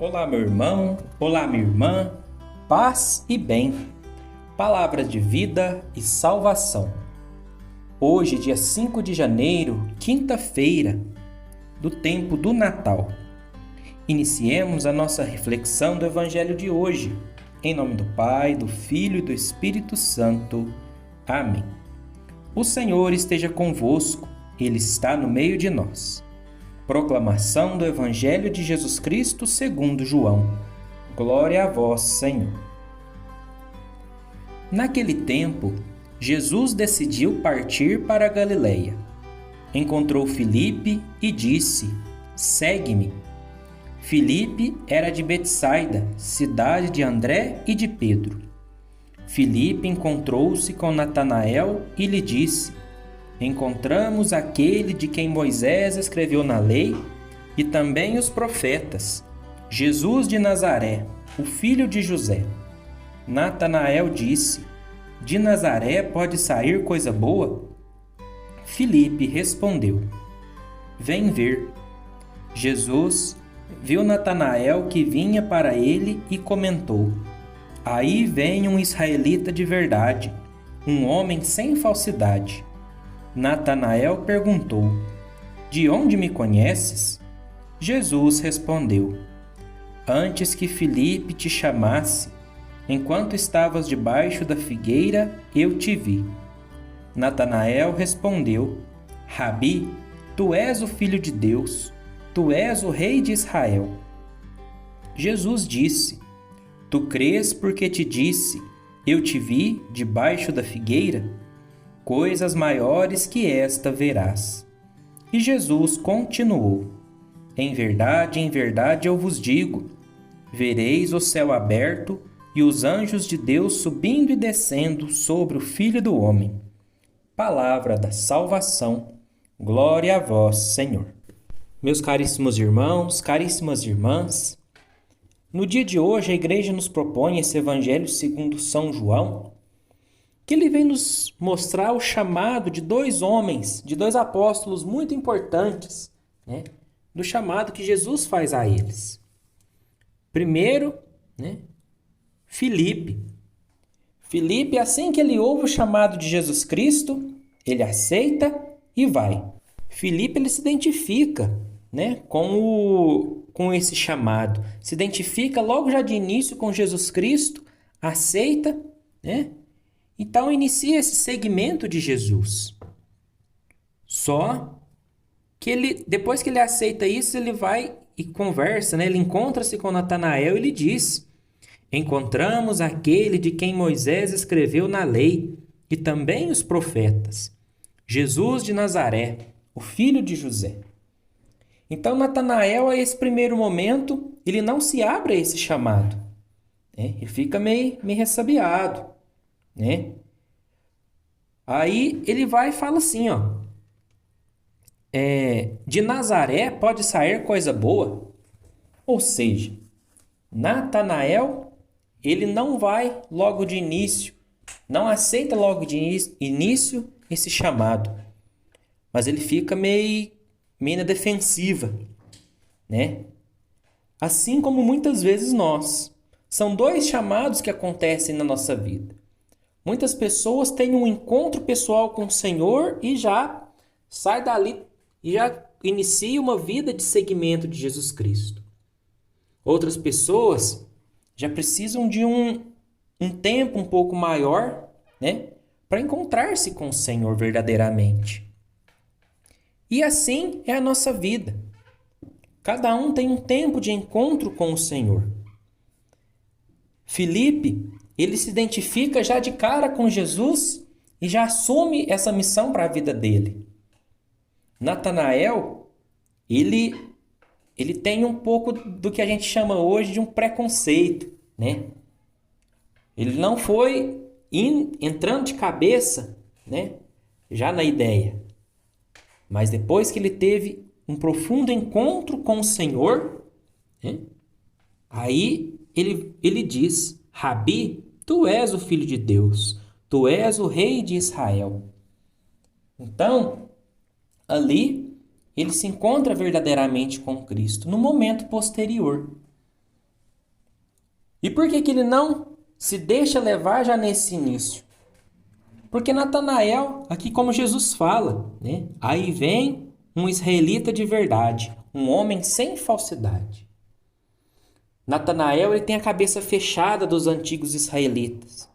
Olá, meu irmão, olá, minha irmã, paz e bem, palavras de vida e salvação. Hoje, dia 5 de janeiro, quinta-feira, do tempo do Natal. Iniciemos a nossa reflexão do Evangelho de hoje, em nome do Pai, do Filho e do Espírito Santo. Amém. O Senhor esteja convosco, Ele está no meio de nós. Proclamação do Evangelho de Jesus Cristo segundo João. Glória a vós, Senhor. Naquele tempo, Jesus decidiu partir para a Galileia. Encontrou Filipe e disse: "Segue-me." Filipe era de Betsaida, cidade de André e de Pedro. Filipe encontrou-se com Natanael e lhe disse: "Encontramos aquele de quem Moisés escreveu na lei e também os profetas, Jesus de Nazaré, o filho de José." Natanael disse: "De Nazaré pode sair coisa boa?" Filipe respondeu: "Vem ver." Jesus viu Natanael que vinha para ele e comentou: "Aí vem um israelita de verdade, um homem sem falsidade." Natanael perguntou: "De onde me conheces?" Jesus respondeu: "Antes que Filipe te chamasse, enquanto estavas debaixo da figueira, eu te vi." Natanael respondeu: "Rabi, tu és o Filho de Deus, tu és o Rei de Israel." Jesus disse: "Tu crês porque te disse, eu te vi debaixo da figueira? Coisas maiores que esta verás." E Jesus continuou: em verdade eu vos digo, vereis o céu aberto e os anjos de Deus subindo e descendo sobre o Filho do Homem." Palavra da salvação. Glória a vós, Senhor. Meus caríssimos irmãos, caríssimas irmãs, no dia de hoje a igreja nos propõe esse Evangelho segundo São João, que ele vem nos mostrar o chamado de dois homens, de dois apóstolos muito importantes, do chamado que Jesus faz a eles. Primeiro, Filipe. Filipe, assim que ele ouve o chamado de Jesus Cristo, ele aceita e vai. Filipe, ele se identifica, com esse chamado, se identifica logo já de início com Jesus Cristo, aceita, Então inicia esse seguimento de Jesus. Só que depois que ele aceita isso, ele vai e conversa, Ele encontra-se com Natanael e ele diz: "Encontramos aquele de quem Moisés escreveu na lei e também os profetas, Jesus de Nazaré, o filho de José." Então Natanael, a esse primeiro momento, ele não se abre a esse chamado. Ele fica meio ressabiado. Aí ele vai e fala assim, de Nazaré pode sair coisa boa? Ou seja, Natanael, ele não vai logo de início, não aceita logo de início esse chamado, mas ele fica meio na defensiva, Assim como muitas vezes nós. São dois chamados que acontecem na nossa vida. Muitas pessoas têm um encontro pessoal com o Senhor e já sai dali e já inicia uma vida de seguimento de Jesus Cristo. Outras pessoas já precisam de um tempo um pouco maior, para encontrar-se com o Senhor verdadeiramente. E assim é a nossa vida. Cada um tem um tempo de encontro com o Senhor. Filipe, ele se identifica já de cara com Jesus e já assume essa missão para a vida dele. Natanael, ele tem um pouco do que a gente chama hoje de um preconceito, Ele não foi entrando de cabeça, já na ideia. Mas depois que ele teve um profundo encontro com o Senhor, aí ele diz: "Rabi, tu és o Filho de Deus, tu és o Rei de Israel." Então, ali, ele se encontra verdadeiramente com Cristo no momento posterior. E por que que ele não se deixa levar já nesse início? Porque Natanael, aqui como Jesus fala, né? Aí vem um israelita de verdade, um homem sem falsidade. Natanael, ele tem a cabeça fechada dos antigos israelitas.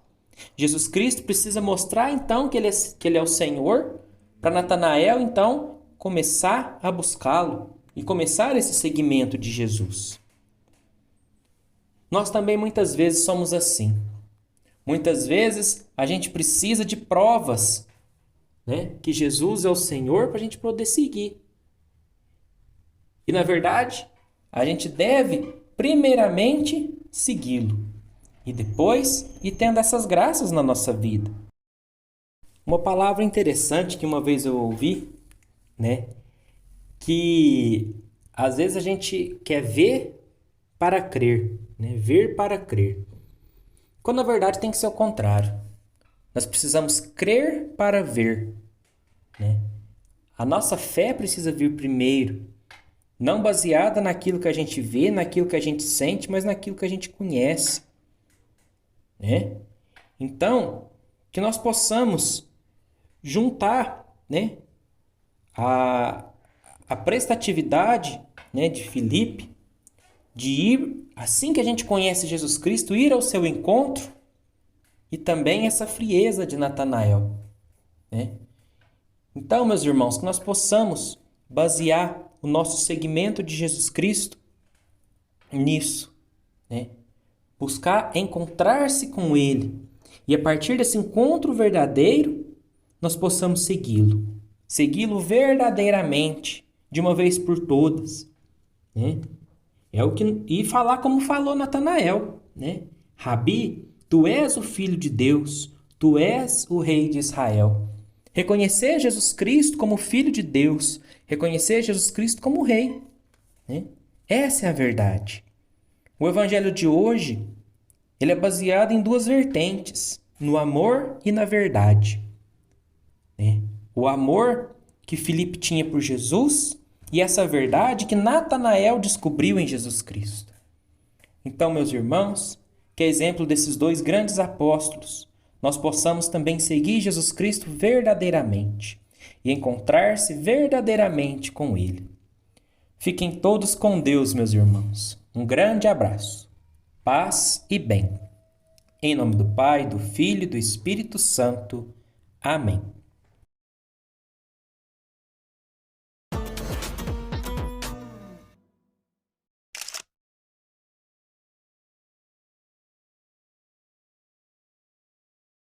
Jesus Cristo precisa mostrar então que ele é o Senhor, para Natanael então começar a buscá-lo e começar esse seguimento de Jesus. Nós também muitas vezes somos assim. Muitas vezes a gente precisa de provas, né, que Jesus é o Senhor para a gente poder seguir. E na verdade, a gente deve primeiramente segui-lo e depois ir tendo essas graças na nossa vida. Uma palavra interessante que uma vez eu ouvi, né, que às vezes a gente quer ver para crer, né, ver para crer. Quando na verdade tem que ser o contrário. Nós precisamos crer para ver, né? A nossa fé precisa vir primeiro, não baseada naquilo que a gente vê, naquilo que a gente sente, mas naquilo que a gente conhece, né? Então, que nós possamos juntar, né, a, a prestatividade, né, de Filipe, de ir, assim que a gente conhece Jesus Cristo, ir ao seu encontro, e também essa frieza de Natanael, né? Então, meus irmãos, que nós possamos basear o nosso seguimento de Jesus Cristo nisso, né? Buscar encontrar-se com Ele. E a partir desse encontro verdadeiro, nós possamos segui-lo. Segui-lo verdadeiramente, de uma vez por todas, né? É o que, e falar como falou Natanael, né? Rabi, tu és o Filho de Deus, tu és o Rei de Israel. Reconhecer Jesus Cristo como Filho de Deus, reconhecer Jesus Cristo como Rei, né? Essa é a verdade. O Evangelho de hoje, ele é baseado em duas vertentes, no amor e na verdade, né? O amor que Filipe tinha por Jesus e essa verdade que Natanael descobriu em Jesus Cristo. Então, meus irmãos, que é exemplo desses dois grandes apóstolos, nós possamos também seguir Jesus Cristo verdadeiramente e encontrar-se verdadeiramente com Ele. Fiquem todos com Deus, meus irmãos. Um grande abraço. Paz e bem. Em nome do Pai, do Filho e do Espírito Santo. Amém.